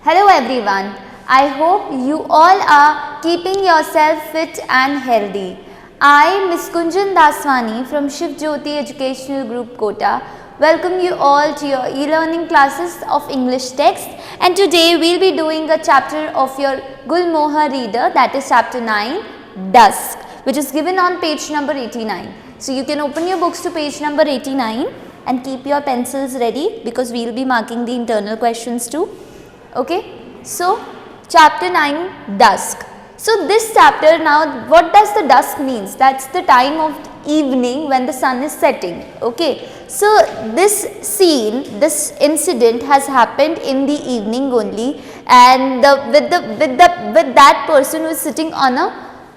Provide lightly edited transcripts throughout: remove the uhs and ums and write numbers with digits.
Hello everyone. I hope you all are keeping yourself fit and healthy. I, Ms. Kunjan Daswani from Shiv Jyoti Educational Group Kota, welcome you all to your e-learning classes of English text, and today we will be doing a chapter of your Gulmohar reader, that is chapter 9, Dusk, which is given on page number 89. So you can open your books to page number 89 and keep your pencils ready because we will be marking the internal questions too. Okay, so chapter 9, Dusk. So this chapter, now what does the dusk means? That's the time of evening when the sun is setting. Okay, so this scene, this incident has happened in the evening only, and with that person who is sitting on a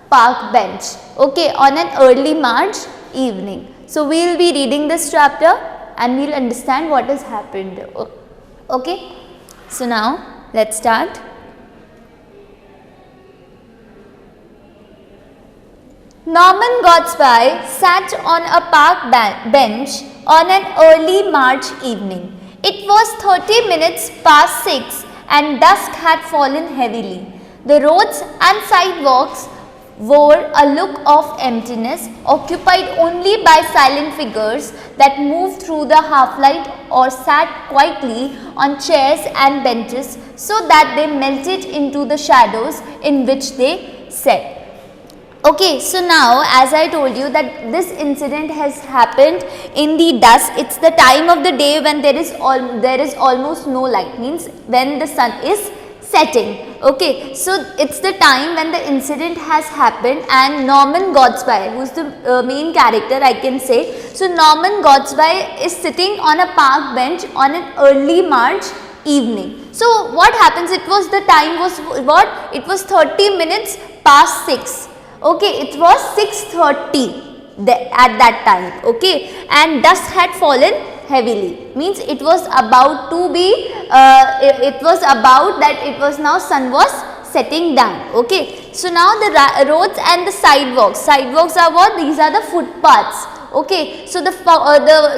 park bench. Okay, on an early March evening. So we will be reading this chapter and we will understand what has happened. Okay. So now let's start. Norman Godsby sat on a park bench on an early March evening. It was 30 minutes past 6 and dusk had fallen heavily. The roads and sidewalks wore a look of emptiness, occupied only by silent figures that moved through the half-light or sat quietly on chairs and benches so that they melted into the shadows in which they sat. Okay, so now as I told you that this incident has happened in the dusk. It's the time of the day when there is almost no light, means when the sun is setting. Okay, so it's the time when the incident has happened, and Norman Godsby, who is the main character, I can say. So Norman Godsby is sitting on a park bench on an early March evening. So what happens? It was the time was what? It was 30 minutes past 6. Okay, it was 6:30 at that time. Okay, and dusk had fallen heavily, means it was about to be it was about that it was now sun was setting down. Okay, so now the roads and the sidewalks are what? These are the footpaths. Okay, so the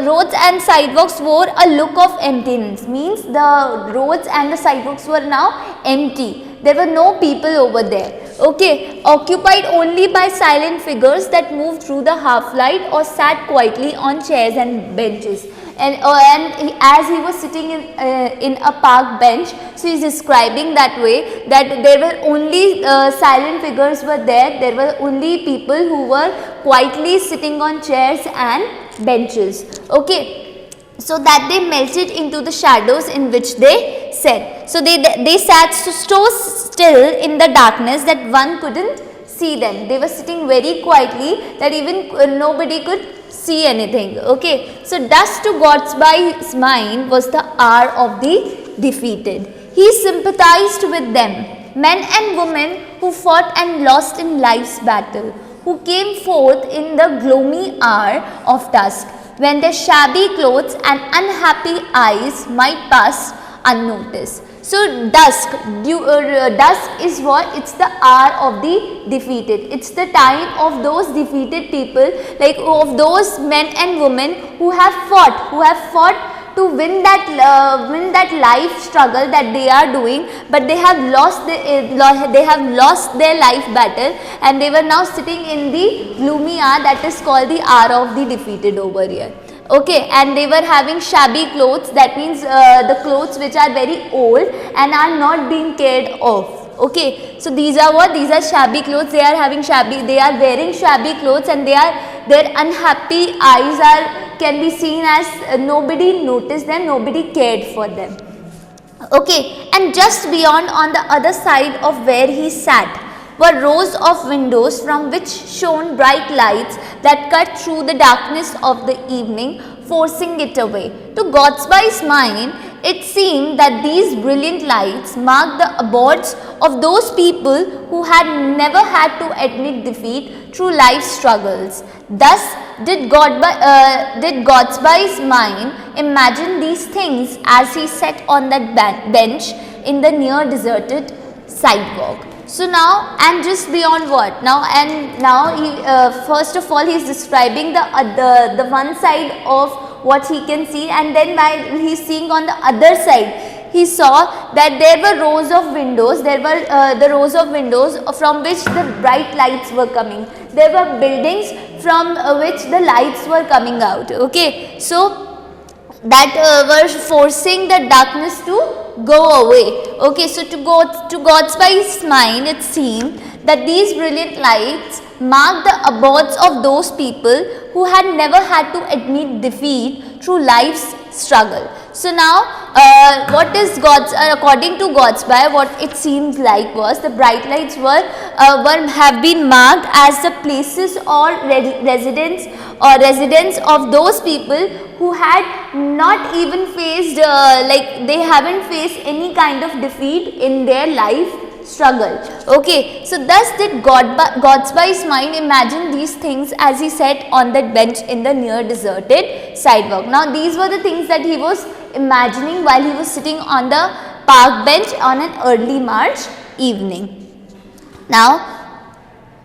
roads and sidewalks wore a look of emptiness, means the roads and the sidewalks were now empty. There were no people over there. Okay, occupied only by silent figures that moved through the half light or sat quietly on chairs and benches. And as he was sitting in a park bench, so he is describing that way, that there were only silent figures were there. There were only people who were quietly sitting on chairs and benches. Okay, so that they melted into the shadows in which they sat. So they sat so still in the darkness that one couldn't see them. They were sitting very quietly that even nobody could see anything. Okay, so dusk to Godsby's mind was the hour of the defeated. He sympathized with them, men and women who fought and lost in life's battle, who came forth in the gloomy hour of dusk, when their shabby clothes and unhappy eyes might pass unnoticed. So dusk is what? It's the hour of the defeated. It's the time of those defeated people, like of those men and women who have fought to win that life struggle that they are doing, but they have lost their life battle, and they were now sitting in the gloomy hour that is called the hour of the defeated over here. Okay, and they were having shabby clothes, that means the clothes which are very old and are not being cared of. Okay, so these are what? These are shabby clothes. They are wearing shabby clothes, and their unhappy eyes can be seen as nobody noticed them, nobody cared for them. Okay, and just beyond, on the other side of where he sat, were rows of windows from which shone bright lights that cut through the darkness of the evening, forcing it away. To Godsby's mind, it seemed that these brilliant lights marked the abodes of those people who had never had to admit defeat through life's struggles. Thus did Godsby's mind imagine these things as he sat on that bench in the near deserted sidewalk. So now, and just beyond what? Now he first of all he is describing the one side of what he can see, and then while he is seeing on the other side, he saw that there were rows of windows, there were the rows of windows from which the bright lights were coming. There were buildings from which the lights were coming out. Okay, so that were forcing the darkness to go away. Okay, so to Godspie's mind, it seemed that these brilliant lights marked the abodes of those people who had never had to admit defeat through life's struggle. So now, what is according to Godspie, what it seems like was the bright lights have been marked as the places or residence of those people who had not even faced they haven't faced any kind of defeat in their life struggle. Okay, so thus did Godspie's mind imagine these things as he sat on that bench in the near deserted sidewalk. Now these were the things that he was imagining while he was sitting on the park bench on an early March evening. Now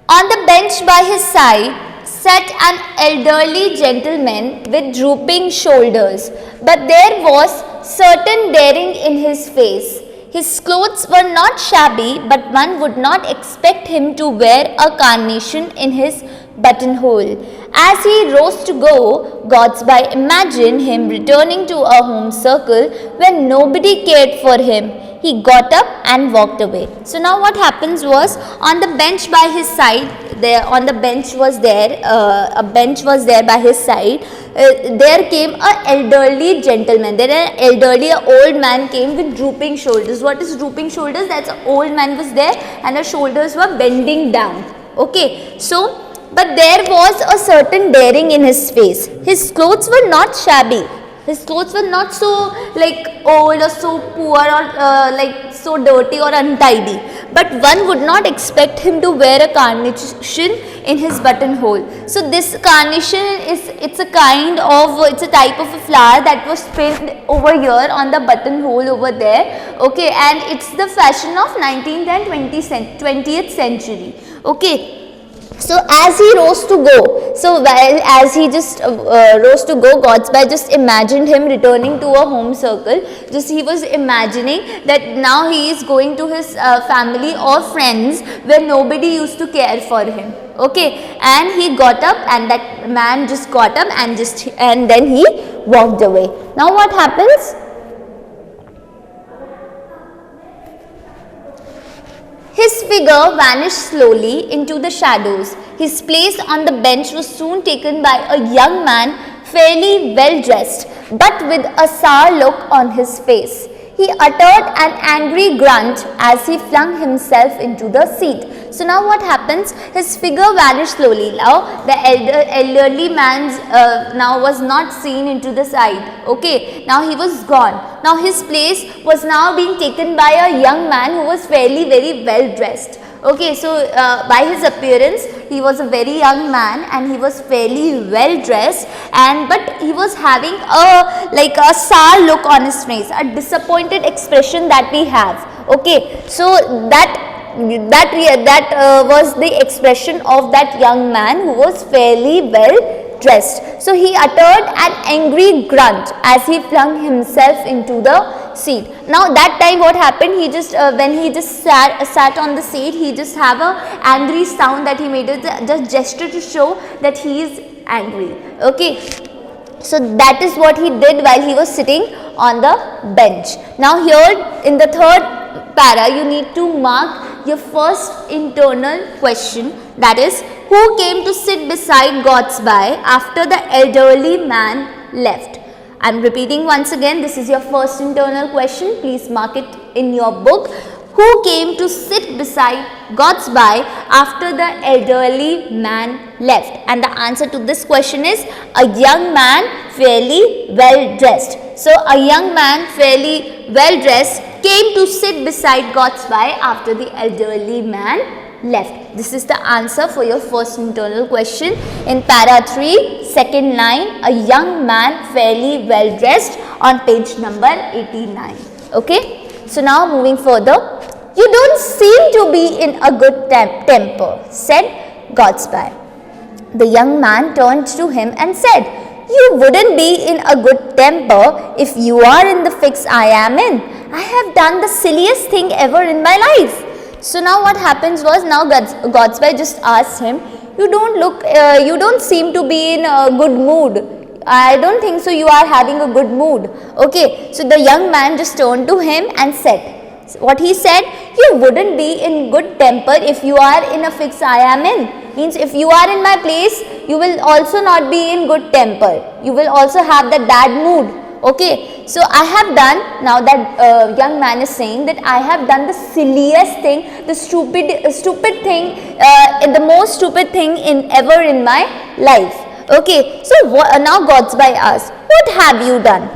on the bench by his side sat an elderly gentleman with drooping shoulders, but there was certain daring in his face. His clothes were not shabby, but one would not expect him to wear a carnation in his buttonhole. As he rose to go, Godspie imagined him returning to a home circle where nobody cared for him. He got up and walked away. So now what happens was, on the bench by his side, a bench was there by his side. There came an elderly gentleman. An old man came with drooping shoulders. What is drooping shoulders? That's an old man was there and the shoulders were bending down. Okay, so but there was a certain daring in his face. His clothes were not shabby. His clothes were not so old or so poor or so dirty or untidy. But one would not expect him to wear a carnation in his buttonhole. So this carnation it's a type of a flower that was pinned over here on the buttonhole over there. Okay, and it's the fashion of 19th and 20th century. Okay. So as he rose to go, rose to go, Godspie just imagined him returning to a home circle. He was imagining that now he is going to his family or friends where nobody used to care for him. Okay, and he got up, and that man just got up and then he walked away. Now what happens? His figure vanished slowly into the shadows. His place on the bench was soon taken by a young man, fairly well dressed, but with a sour look on his face. He uttered an angry grunt as he flung himself into the seat. So now what happens? His figure vanished slowly. Now the elderly man now was not seen into the side. Okay, now he was gone. Now his place was now being taken by a young man who was fairly very well dressed. Okay, so by his appearance, he was a very young man and he was fairly well dressed, but he was having a sour look on his face, a disappointed expression that we have. Okay, so that was the expression of that young man who was fairly well dressed. So he uttered an angry grunt as he flung himself into the seat. Now that time what happened, he just when he just sat on the seat, he just have a angry sound that he made, just gesture to show that he is angry. Okay, so that is what he did while he was sitting on the bench. Now here in the third para, you need to mark your first internal question, that is, who came to sit beside Godspie after the elderly man left? I am repeating once again, this is your first internal question, please mark it in your book. Who came to sit beside Godspie after the elderly man left? And the answer to this question is a young man fairly well dressed. So a young man fairly well dressed came to sit beside Godspie after the elderly man left. This is the answer for your first internal question. In para 3, second line, a young man fairly well dressed on page number 89. Okay. So now moving further, you don't seem to be in a good temper, said Godspie. The young man turned to him and said, you wouldn't be in a good temper if you are in the fix I am in. I have done the silliest thing ever in my life. So now what happens was, now Godsby just asked him, you don't seem to be in a good mood. I don't think so you are having a good mood. Okay, so the young man just turned to him and said, what he said, you wouldn't be in good temper if you are in a fix I am in. Means if you are in my place, you will also not be in good temper. You will also have that bad mood. Okay, so I have done, now that young man is saying that I have done the silliest thing, the stupid thing, the most stupid thing ever in my life. Okay, so now Godsby asks, what have you done?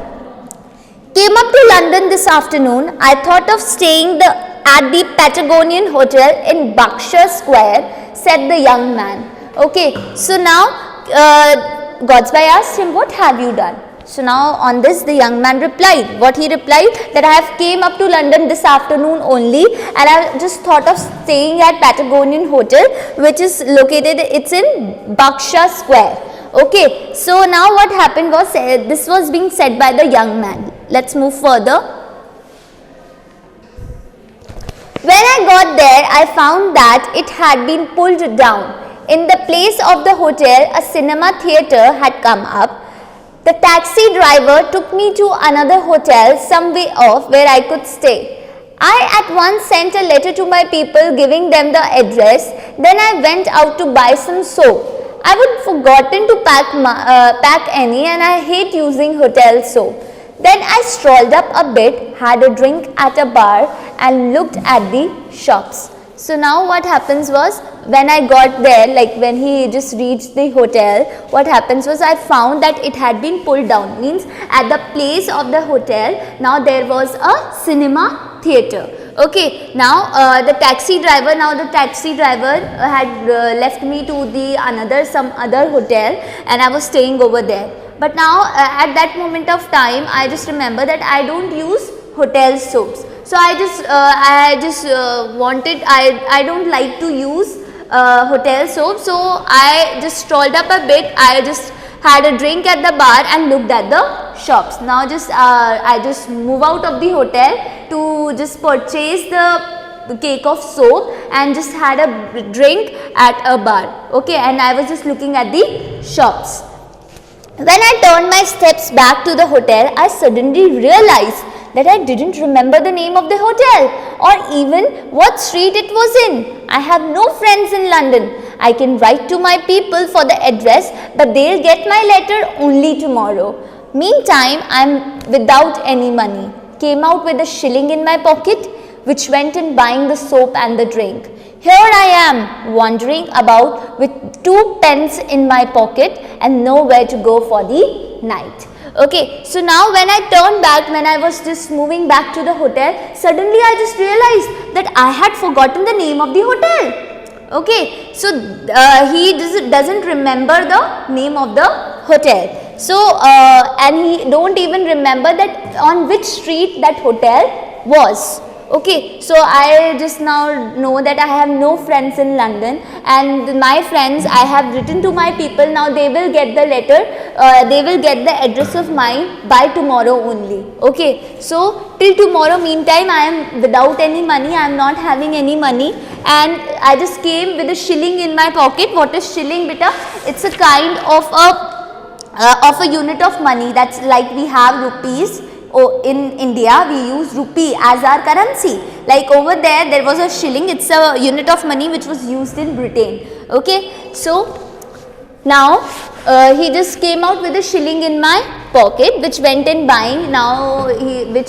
Came up to London this afternoon. I thought of staying at the Patagonian Hotel in Berkshire Square, said the young man. Okay, so now Godsby asked him, what have you done? So now on this the young man replied. What he replied? That I have came up to London this afternoon only, and I just thought of staying at Patagonian Hotel, which is located, it's in Berkshire Square. Okay, so now what happened was, this was being said by the young man. Let's move further. When I got there, I found that it had been pulled down. In the place of the hotel, a cinema theatre had come up. The taxi driver took me to another hotel some way off where I could stay. I at once sent a letter to my people giving them the address. Then I went out to buy some soap. I would forgotten to pack any, and I hate using hotel soap. Then I strolled up a bit, had a drink at a bar and looked at the shops. So now what happens was, when I got there, like when he just reached the hotel, what happens was I found that it had been pulled down. Means at the place of the hotel, now there was a cinema theatre. Okay, now the taxi driver had left me to some other hotel, and I was staying over there. But now at that moment of time, I just remember that I don't use hotel soaps. So I don't like to use hotel soap. So I just strolled up a bit. I just had a drink at the bar and looked at the shops. Now I just move out of the hotel to just purchase the cake of soap and just had a drink at a bar. Okay, and I was just looking at the shops. When I turned my steps back to the hotel, I suddenly realized that I didn't remember the name of the hotel or even what street it was in. I have no friends in London. I can write to my people for the address, but they'll get my letter only tomorrow. Meantime, I'm without any money. Came out with a shilling in my pocket, which went in buying the soap and the drink. Here I am, wandering about with 2 pence in my pocket and nowhere to go for the night. Okay, so now when I turned back, when I was just moving back to the hotel, suddenly I just realized that I had forgotten the name of the hotel. Okay, so he doesn't remember the name of the hotel. So, and he don't even remember that on which street that hotel was. Okay, so I just now know that I have no friends in London, and my friends, I have written to my people. Now they will get the letter, they will get the address of mine by tomorrow only. Okay, so till tomorrow, meantime, I am without any money. I am not having any money, and I just came with a shilling in my pocket. What is shilling, beta? It's a kind of a unit of money. That's like we have rupees. Oh, in India, we use rupee as our currency. Like over there was a shilling. It's a unit of money which was used in Britain. Okay, so now he just came out with a shilling in my pocket, which went in buying. Now with the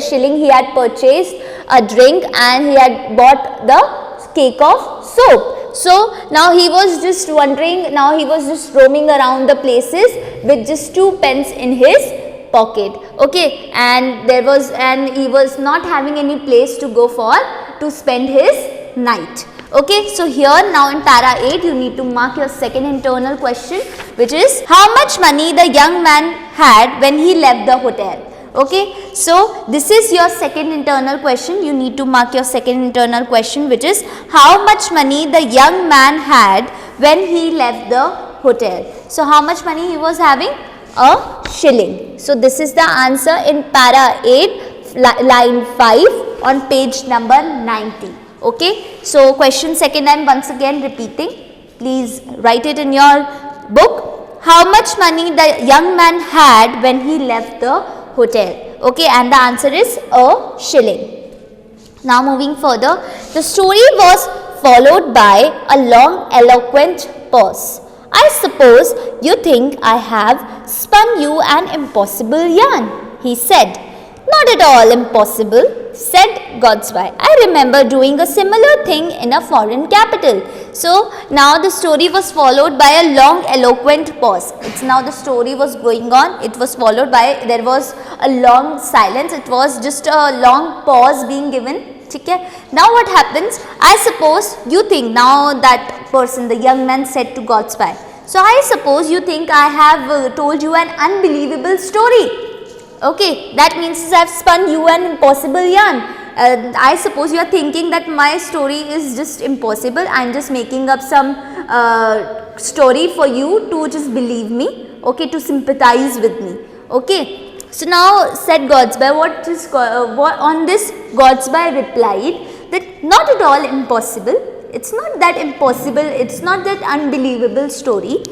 shilling he had purchased a drink and he had bought the cake of soap. So now he was just wondering, now he was just roaming around the places with just 2 pence in his pocket. Okay, and he was not having any place to go to spend his night. Okay, so here now in para 8 you need to mark your second internal question, which is how much money the young man had when he left the hotel. Okay, so this is your second internal question. You need to mark your second internal question, which is how much money the young man had when he left the hotel. So how much money he was having? A shilling. So this is the answer in para 8, line 5 on page number 90. Okay. So question second, I am once again repeating. Please write it in your book. How much money the young man had when he left the hotel? Okay, and the answer is a shilling. Now moving further, the story was followed by a long eloquent pause. I suppose you think I have spun you an impossible yarn, he said. Not at all impossible, said Godsby. I remember doing a similar thing in a foreign capital. So now the story was followed by a long eloquent pause. It's now the story was going on. It was followed by, there was a long silence. It was just a long pause being given. Okay. Now what happens? I suppose you think, now that person, the young man said to Godsby. So I suppose you think I have told you an unbelievable story. Okay, that means I have spun you an impossible yarn. I suppose you are thinking that my story is just impossible. I am just making up some story for you to just believe me, okay, to sympathize with me. Okay. So now said Godsby, what on this Godsby replied that not at all impossible. It's not that impossible. It's not that unbelievable story.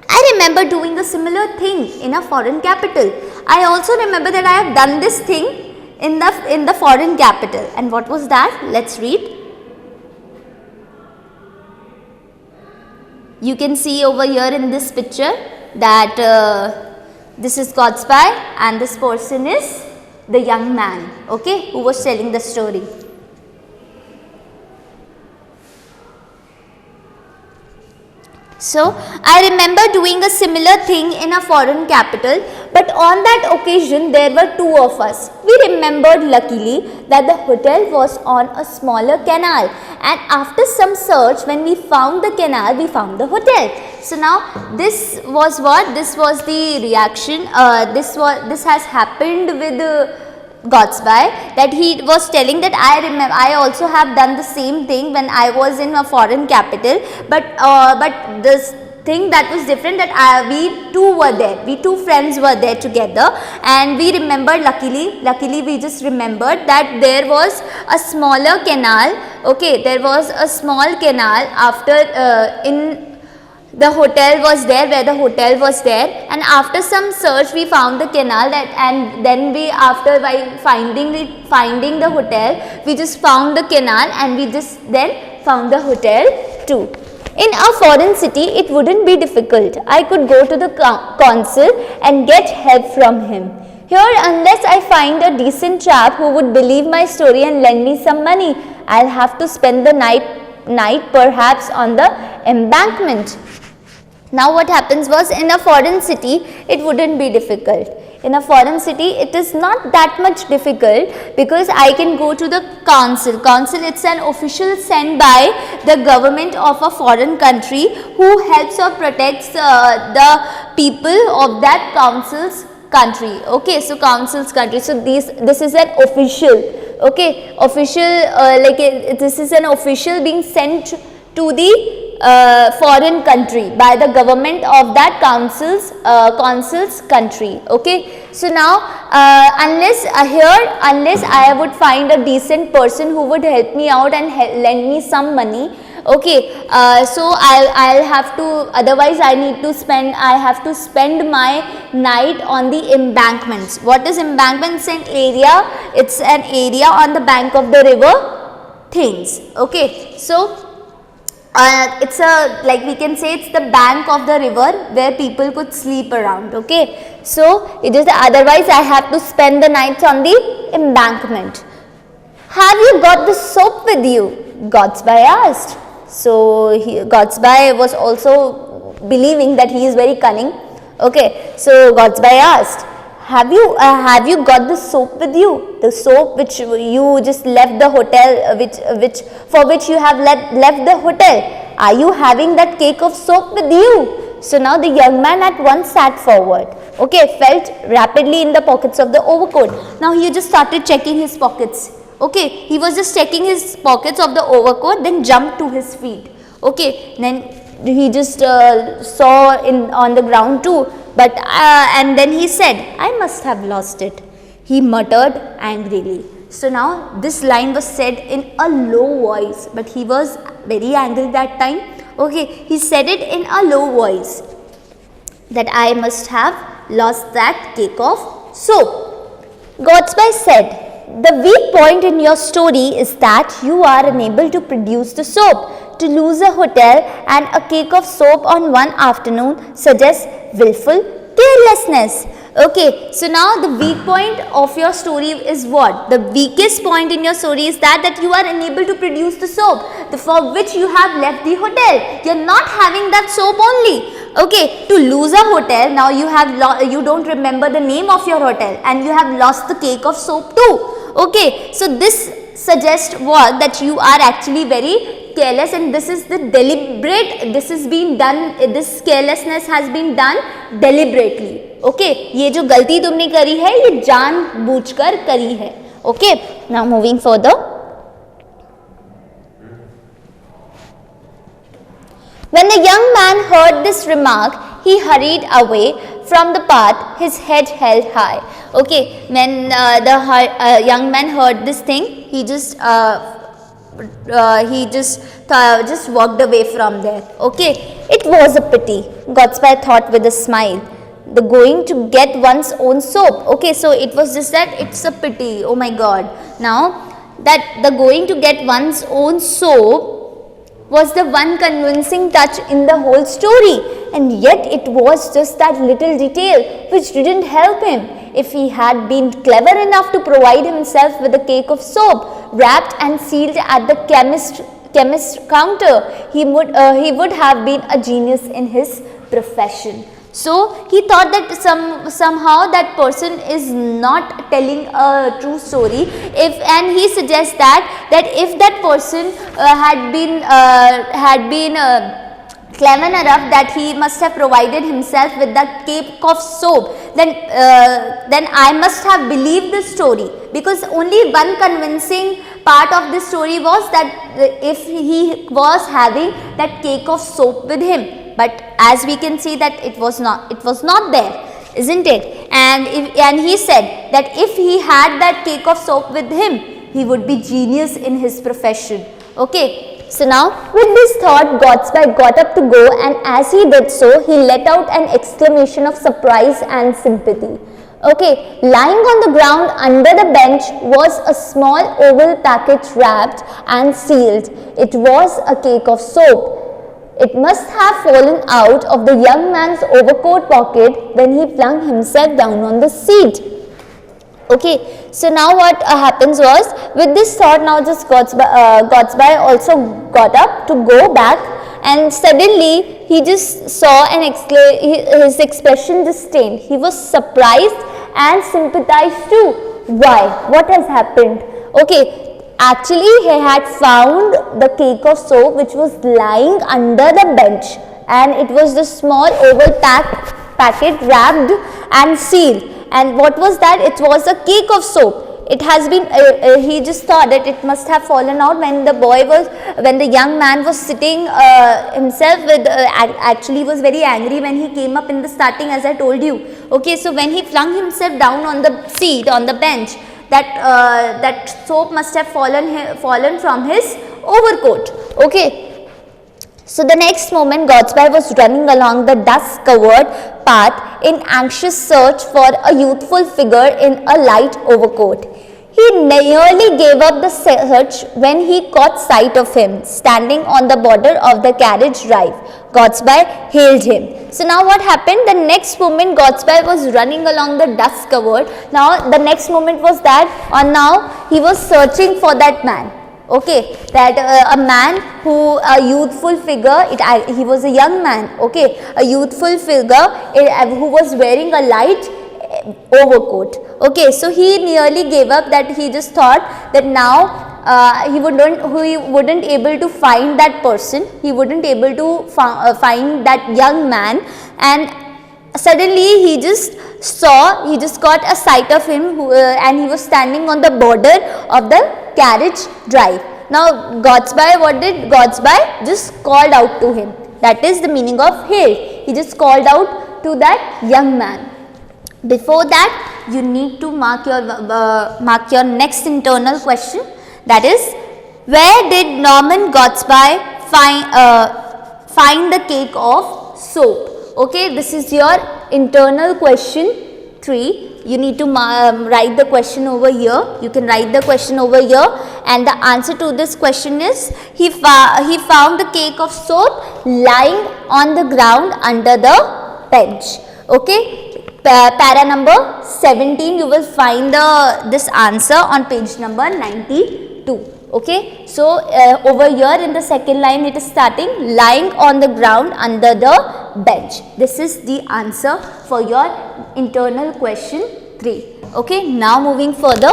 I remember doing a similar thing in a foreign capital. I also remember that I have done this thing in the foreign capital. And what was that? Let's read. You can see over here in this picture that this is Godsby and this person is the young man, okay, who was telling the story. So, I remember doing a similar thing in a foreign capital, but on that occasion there were two of us. We remembered luckily that the hotel was on a smaller canal, and after some search, when we found the canal, we found the hotel. So now this was what? This was the reaction. This has happened with Godsby, that he was telling that I also have done the same thing when I was in a foreign capital, but this thing that was different, that we two were there, we two friends were there together, and we remembered luckily we just remembered that there was a smaller canal, okay, there was a small canal after the hotel was there, where the hotel was there, and after some search we found the canal, that, and then we, after by finding the hotel, we just found the canal and we just then found the hotel too. In a foreign city, it wouldn't be difficult. I could go to the consul and get help from him. Here, unless I find a decent chap who would believe my story and lend me some money, I'll have to spend the night perhaps on the embankment. Now what happens was, in a foreign city, it wouldn't be difficult. In a foreign city, it is not that much difficult, because I can go to the consul. Consul, it's an official sent by the government of a foreign country who helps or protects the people of that consul's country. Okay, so consul's country. So this is an official. Okay, this is an official being sent to the foreign country by the government of that consul's country. Okay, so now unless I would find a decent person who would help me out and lend me some money, okay, so I'll have to, otherwise I have to spend my night on the embankments. What is embankment? It's an area on the bank of the river Thames. Okay, so it's we can say it's the bank of the river where people could sleep around. Okay, so it is otherwise I have to spend the nights on the embankment. Have you got the soap with you? Godsby asked. So Godsby was also believing that he is very cunning. Okay, so Godsby asked, have you got the soap with you? The soap which you just left the hotel, for which you have left the hotel. Are you having that cake of soap with you? So now the young man at once sat forward. Okay, felt rapidly in the pockets of the overcoat. Now he just started checking his pockets. Okay, he was just checking his pockets of the overcoat, then jumped to his feet. Okay, then saw on the ground too. But and then he said, I must have lost it, he muttered angrily. So now this line was said in a low voice, but he was very angry that time. Okay, he said it in a low voice, that I must have lost that cake of soap. Godspy said, the weak point in your story is that you are unable to produce the soap. To lose a hotel and a cake of soap on one afternoon suggests willful carelessness. Okay, so now the weak point of your story is what? The weakest point in your story is that you are unable to produce the soap for which you have left the hotel. You are not having that soap only. Okay, to lose a hotel, now you don't remember the name of your hotel and you have lost the cake of soap too. Okay, so this suggests what? That you are actually very careless, and this is the deliberate, this is being done, this carelessness has been done deliberately. Okay, ये जो गलती तुमने करी है ये जानबूझकर करी है. Okay, now moving further. When the young man heard this remark, he hurried away from the path, his head held high. Okay, when the young man heard this thing, he just walked away from there. Okay, it was a pity, Godspy thought with a smile. The going to get one's own soap. Okay, so it was just that it's a pity. Oh my God. Now that the going to get one's own soap was the one convincing touch in the whole story, and yet it was just that little detail which didn't help him. If he had been clever enough to provide himself with a cake of soap wrapped and sealed at the chemist counter, he would have been a genius in his profession. So he thought that somehow that person is not telling a true story. And he suggests that if that person had been clever enough that he must have provided himself with that cake of soap, then I must have believed the story, because only one convincing part of this story was that if he was having that cake of soap with him. But as we can see that it was not there, isn't it? And he said that if he had that cake of soap with him, he would be genius in his profession. Okay, so now with this thought, Godspy got up to go, and as he did so, he let out an exclamation of surprise and sympathy. Okay, lying on the ground under the bench was a small oval package wrapped and sealed. It was a cake of soap. It must have fallen out of the young man's overcoat pocket when he flung himself down on the seat. Okay, so now what happens was, with this thought, now just Godspy also got up to go back, and suddenly he just saw his expression just changed. He was surprised and sympathized too. Why? What has happened? Okay. Actually, he had found the cake of soap which was lying under the bench, and it was the small oval packet wrapped and sealed. And what was that? It was a cake of soap. It has been, he just thought that it must have fallen out when the young man was sitting himself with, actually was very angry when he came up in the starting, as I told you. Okay, so when he flung himself down on the seat, on the bench, that soap must have fallen from his overcoat. Okay, so the next moment Godspy was running along the dust-covered path in anxious search for a youthful figure in a light overcoat. He nearly gave up the search when he caught sight of him standing on the border of the carriage drive. Godspy hailed him. So now what happened? The next moment Godspy was running along the dust covered. Now the next moment was that, or now he was searching for that man. Okay, that a man a youthful figure, he was a young man, okay, a youthful figure who was wearing a light overcoat. Okay, so he nearly gave up, that he just thought that now he wouldn't able to find that person, he wouldn't able to find that young man, and suddenly he just got a sight of him and he was standing on the border of the carriage drive. Now Godspy, what did Godspy just called out to him, That is the meaning of hail. He just called out to that young man. Before that, you need to mark your next internal question. That is, where did Norman Gatsby find the cake of soap? Okay, this is your internal question 3. You need to write the question over here. You can write the question over here, and the answer to this question is he found the cake of soap lying on the ground under the bench. Okay, para number 17, you will find this answer on page number 92. Okay, so over here in the second line it is starting lying on the ground under the bench. This is the answer for your internal question 3. Okay, now moving further.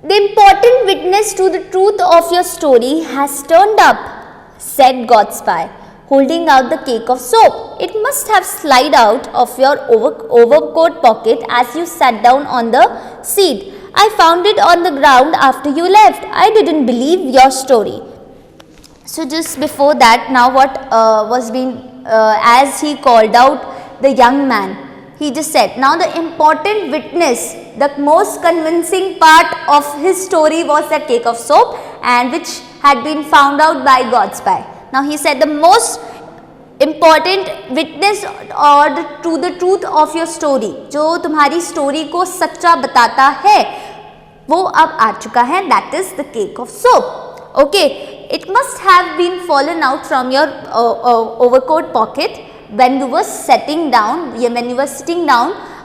The important witness to the truth of your story has turned up, said Gatsby, holding out the cake of soap. It must have slid out of your overcoat pocket as you sat down on the seat. I found it on the ground after you left. I didn't believe your story. So just before that, now what was being, as he called out the young man, he just said, now the important witness, the most convincing part of his story was that cake of soap, and which had been found out by Gatsby. Now he said the most important witness or to the truth of your story, जो तुम्हारी story को सच्चा बताता है, वो अब आ चुका है, that is the cake of soap. Okay, it must have been fallen out from your overcoat pocket when you were sitting down,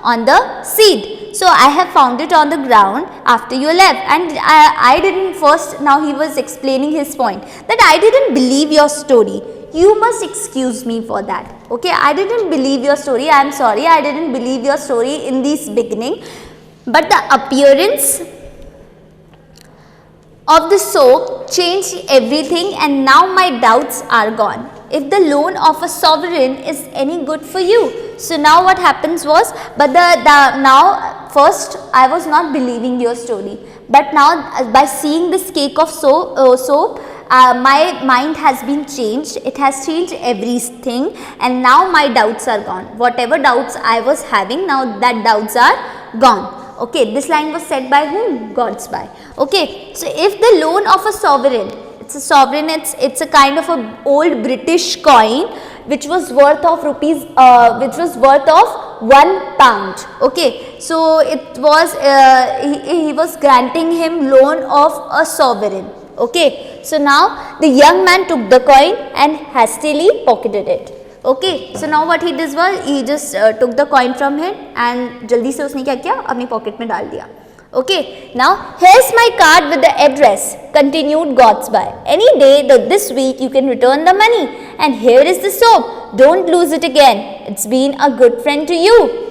on the seat. So I have found it on the ground after you left, and I didn't first, now he was explaining his point, that I didn't believe your story. You must excuse me for that. Okay, I didn't believe your story. I am sorry, I didn't believe your story in this beginning. But the appearance of the soap changed everything, and now my doubts are gone. If the loan of a sovereign is any good for you. So now what happens was, but now first I was not believing your story, but now by seeing this cake of soap, my mind has been changed. It has changed everything, and now my doubts are gone. Whatever doubts I was having, now that doubts are gone. Okay, this line was said by whom? Gatsby. Okay, so if the loan of a sovereign, it's a kind of a old British coin which was worth of rupees, which was worth of £1. Okay, so it was he was granting him loan of a sovereign. Okay, so now the young man took the coin and hastily pocketed it. Okay, so now what he did was, he just took the coin from him and जल्दी से उसने क्या किया, अपनी pocket में डाल दिया. Okay, now here's my card with the address, continued Gatsby. Any day this week you can return the money, and here is the soap. Don't lose it again. It's been a good friend to you.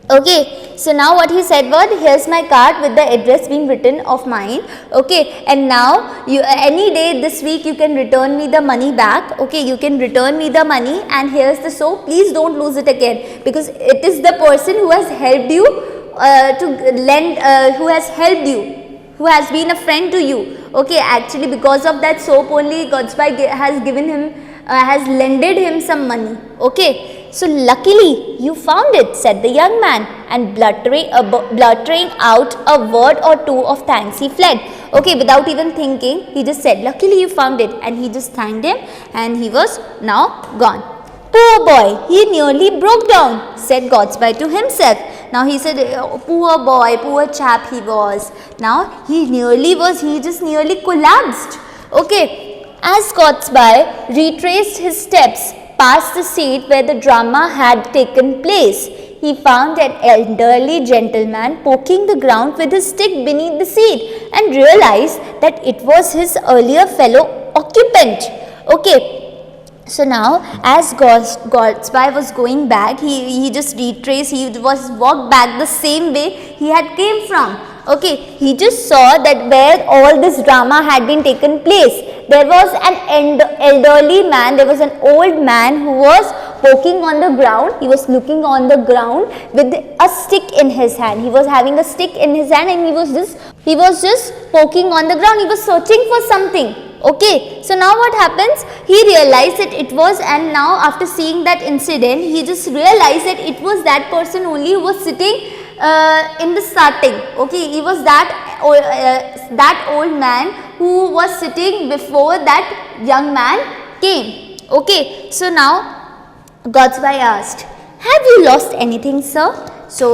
Okay, so now what he said was, here's my card with the address being written of mine. Okay, and now you any day this week you can return me the money back. Okay, you can return me the money, and here's the soap. Please don't lose it again, because it is the person who has helped you who has helped you, who has been a friend to you. Okay, actually because of that soap only Gatsby has given him, has lended him some money. Okay. So luckily you found it, said the young man, and bluttering out a word or two of thanks, he fled. Okay, without even thinking, he just said, luckily you found it, and he just thanked him, and he was now gone. Poor boy, he nearly broke down, said Gatsby to himself. Now he said, oh, poor boy, poor chap he was. Now he just nearly collapsed. Okay, as Gatsby retraced his steps past the seat where the drama had taken place, he found an elderly gentleman poking the ground with his stick beneath the seat, and realized that it was his earlier fellow occupant. Okay, so now as Gatsby was going back, he just retraced, he was walked back the same way he had came from. Okay, he just saw that where all this drama had been taken place, there was an elderly man, there was an old man who was poking on the ground. He was looking on the ground with a stick in his hand. He was having a stick in his hand and he was just poking on the ground. He was searching for something. Okay, so now what happens? He realized that it was, and now after seeing that incident, he just realized that it was that person only who was sitting in the starting. Okay, he was that old man who was sitting before that young man came. Okay, so now Godsbai asked, "Have you lost anything, sir?" So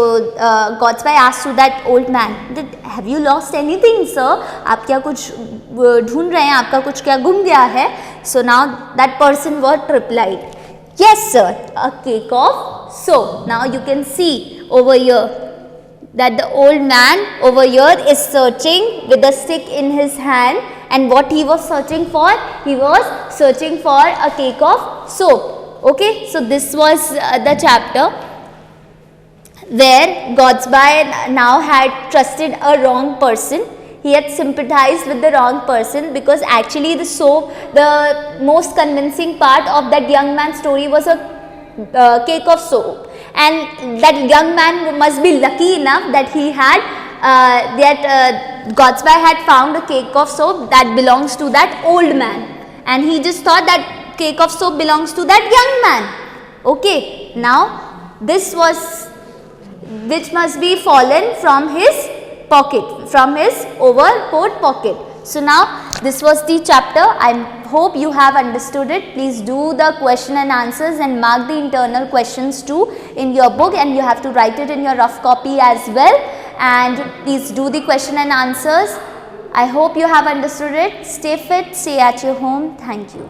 Godsbai asked to that old man, that, "Have you lost anything, sir? आप क्या कुछ ढूंढ रहे हैं? आपका कुछ क्या गुम गया है?" So now that person what replied, "Yes, sir, a cake of soap." Now you can see over here that the old man over here is searching with a stick in his hand, and what he was searching for? He was searching for a cake of soap. Okay, so this was the chapter where Godsbai now had trusted a wrong person. He had sympathized with the wrong person, because actually the most convincing part of that young man's story was a cake of soap, and that young man must be lucky enough that he had Godsbai had found a cake of soap that belongs to that old man, and he just thought that cake of soap belongs to that young man. Okay, now this was which must be fallen from his pocket, from his overcoat pocket. So now this was the chapter. I hope you have understood it. Please do the question and answers and mark the internal questions too in your book, and you have to write it in your rough copy as well. And please do the question and answers. I hope you have understood it. Stay fit, stay at your home. Thank you.